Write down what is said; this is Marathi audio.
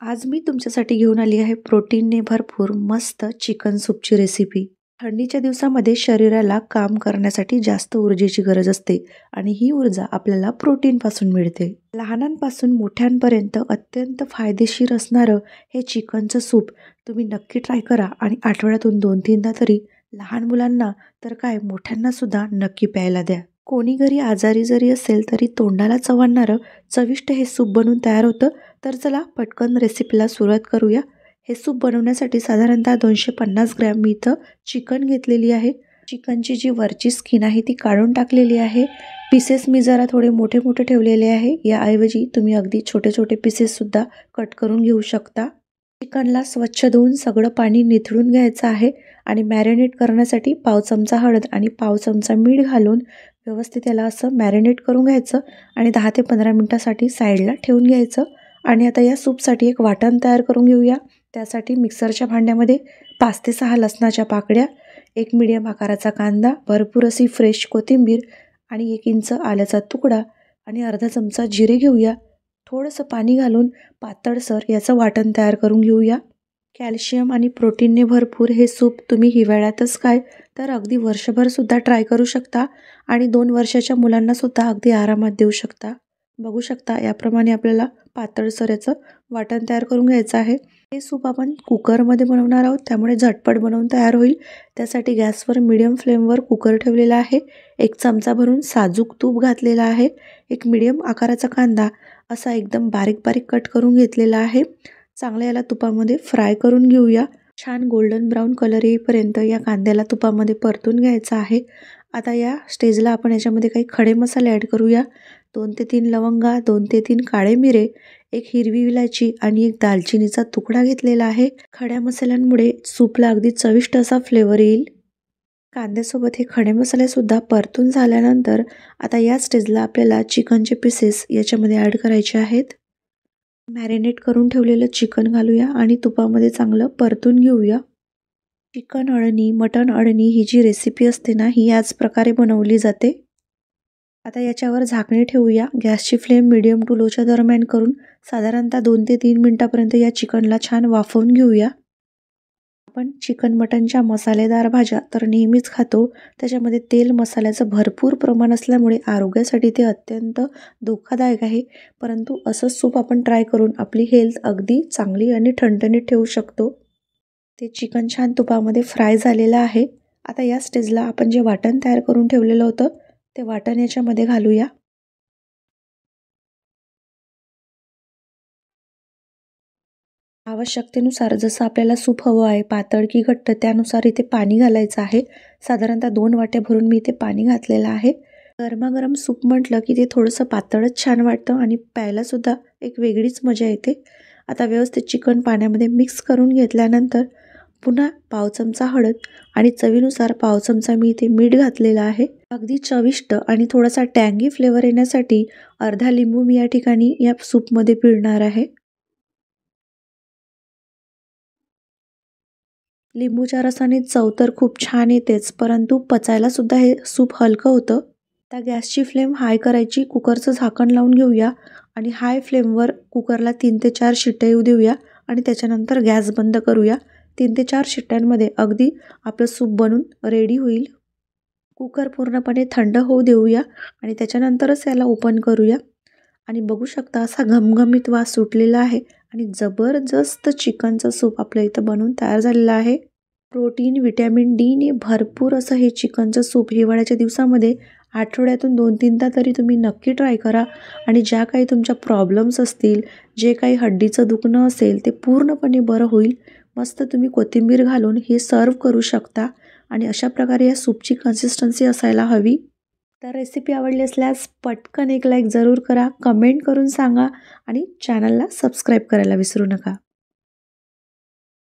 आज मी तुमच्यासाठी घेऊन आली आहे प्रोटीनने भरपूर मस्त चिकन सूपची रेसिपी। थंडीच्या दिवसामध्ये शरीराला काम करण्यासाठी जास्त ऊर्जेची गरज असते आणि ही ऊर्जा आपल्याला प्रोटीनपासून मिळते। लहानांपासून मोठ्यांपर्यंत अत्यंत फायदेशीर असणारं हे चिकनचं सूप तुम्ही नक्की ट्राय करा आणि आठवड्यातून 2-3दा तरी लहान मुलांना तर काय मोठ्यांना सुद्धा नक्की प्यायला द्या। कोणी घरी आजारी जरी असेल तरी तोंडाला चव आणणारं चविष्ट हे सूप बनवून तयार होतं। तर चला पटकन रेसिपीला सुरुवात करूया। हे सूप बनवण्यासाठी साधारणतः 250 ग्रॅम मी इथं चिकन घेतलेली आहे। चिकनची जी वरची स्किन आहे ती काढून टाकलेली आहे। पीसेस मी जरा थोडे मोठे मोठे ठेवलेले आहे। याऐवजी तुम्ही अगदी छोटे छोटे पीसेस सुद्धा कट करून घेऊ शकता। चिकनला स्वच्छ धुवून सगळं पाणी निथळून घ्यायचं आहे आणि मॅरिनेट करण्यासाठी पाव चमचा हळद आणि पाव चमचा मीठ घालून व्यवस्थित त्याला असं मॅरिनेट करून घ्यायचं आणि 10 ते 15 मिनिटांसाठी साईडला ठेवून घ्यायचं। आणि आता या सूपसाठी एक वाटण तयार करून घेऊया। त्यासाठी मिक्सरच्या भांड्यामध्ये 5 ते 6 लसणाच्या पाकळ्या, एक मीडियम आकाराचा कांदा, भरपूर अशी फ्रेश कोथिंबीर आणि 1 इंच आल्याचा तुकडा आणि अर्धा चमचा जिरे घेऊया। थोडंसं पाणी घालून पातळसर याचं वाटण तयार करून घेऊया। कॅल्शियम आणि प्रोटीनने भरपूर हे सूप तुम्ही हिवाळ्यातच काय तर अगदी वर्षभर सुद्धा ट्राय करू शकता आणि 2 वर्षाच्या मुलांना सुद्धा अगदी आरामात देऊ शकता। बघू शकता याप्रमाणे आपल्याला पातळसर याचं वाटण तयार करून घ्यायचं आहे। हे सूप आपण कुकरमध्ये बनवणार आहोत त्यामुळे झटपट बनवून तयार होईल। त्यासाठी गॅसवर मीडियम फ्लेमवर कुकर ठेवलेला आहे। 1 चमचा भरून साजूक तूप घातलेला आहे। एक मीडियम आकाराचा कांदा असा एकदम बारीक बारीक कट करून घेतलेला आहे। चांगलं याला तुपामध्ये फ्राय करून घेऊया। छान गोल्डन ब्राऊन कलर येईपर्यंत या कांद्याला तुपामध्ये परतून घ्यायचा आहे। आता या स्टेजला आपण याच्यामध्ये काही खडे मसाले ॲड करूया। 2 ते 3 लवंगा, 2 ते 3 काळे मिरे, 1 हिरवी इलायची आणि 1 दालचिनीचा तुकडा घेतलेला आहे। खड्या मसाल्यांमुळे सूपला अगदी चविष्ट असा फ्लेवर येईल। कांद्यासोबत हे खडे मसाले सुद्धा परतून झाल्यानंतर आता या स्टेजला आपल्याला चिकनचे पीसेस याच्यामध्ये ॲड करायचे आहेत। मॅरिनेट करून ठेवलेलं चिकन घालूया आणि तुपामध्ये चांगलं परतून घेऊया। चिकन अळणी, मटण अळणी ही जी रेसिपी असते ना ही याच प्रकारे बनवली जाते। आता याच्यावर झाकणी ठेवूया। गॅसची फ्लेम मीडियम टू लोच्या दरम्यान करून साधारणतः 2 ते 3 मिनिटांपर्यंत या चिकनला छान वाफवून घेऊया। आपण चिकन मटनच्या मसालेदार भाज्या तर नेहमीच खातो, त्याच्यामध्ये तेल मसाल्याचं भरपूर प्रमाण असल्यामुळे आरोग्यासाठी ते अत्यंत धोकादायक आहे। परंतु असं सूप आपण ट्राय करून आपली हेल्थ अगदी चांगली आणि ठणठणीत ठेवू शकतो। ते चिकन छान तुपामध्ये फ्राय झालेलं आहे। आता या स्टेजला आपण जे वाटण तयार करून ठेवलेलं होतं ते वाटण याच्यामध्ये घालूया। आवश्यकतेनुसार जसं आपल्याला सूप हवं आहे पातळ की घट्ट त्यानुसार इथे पाणी घालायचं आहे। साधारणतः 2 वाट्या भरून मी इथे पाणी घातलेलं आहे। गरमागरम सूप म्हटलं की ते थोडंसं पातळच छान वाटतं आणि प्यायला सुद्धा एक वेगळीच मजा येते। आता व्यवस्थित चिकन पाण्यामध्ये मिक्स करून घेतल्यानंतर पुन्हा पाव चमचा हळद आणि चवीनुसार पाव चमचा मी इथे मीठ घातलेलं आहे। अगदी चविष्ट आणि थोडासा टँगी फ्लेवर येण्यासाठी अर्धा लिंबू मी या ठिकाणी या सूपमध्ये पिळणार आहे। लिंबूच्या रसाने चव तर खूप छान येतेच, परंतु पचायला सुद्धा हे सूप हलकं होतं। आता गॅसची फ्लेम हाय करायची, कुकरचं झाकण लावून घेऊया आणि हाय फ्लेमवर कुकरला 3 ते 4 शिट्ट्या येऊ देऊया आणि त्याच्यानंतर गॅस बंद करूया। 3 ते 4 शिट्ट्यांमध्ये अगदी आपलं सूप बनून रेडी होईल। कुकर पूर्णपणे थंड होऊ देऊया आणि त्याच्यानंतरच याला ओपन करूया आणि बघू शकता असा घमघमीत वास सुटलेला आहे आणि जबरदस्त चिकनचं सूप आपल्या इथं बनवून तयार झालेलं आहे। प्रोटीन, व्हिटॅमिन डी ने भरपूर असं हे चिकनचं सूप हिवाळ्याच्या दिवसामध्ये आठवड्यातून 2-3दा तरी तुम्ही नक्की ट्राय करा आणि ज्या काही तुमच्या प्रॉब्लेम्स असतील, जे काही हड्डीचं दुखणं असेल ते पूर्णपणे बरं होईल। मस्त तुम्ही कोथिंबीर घालून हे सर्व करू शकता आणि अशा प्रकारे या सूपची कन्सिस्टन्सी असायला हवी। तर रेसिपी आवडली असल्यास पटकन एक लाईक जरूर करा, कमेंट करून सांगा आणि चॅनलला सबस्क्राईब करायला विसरू नका।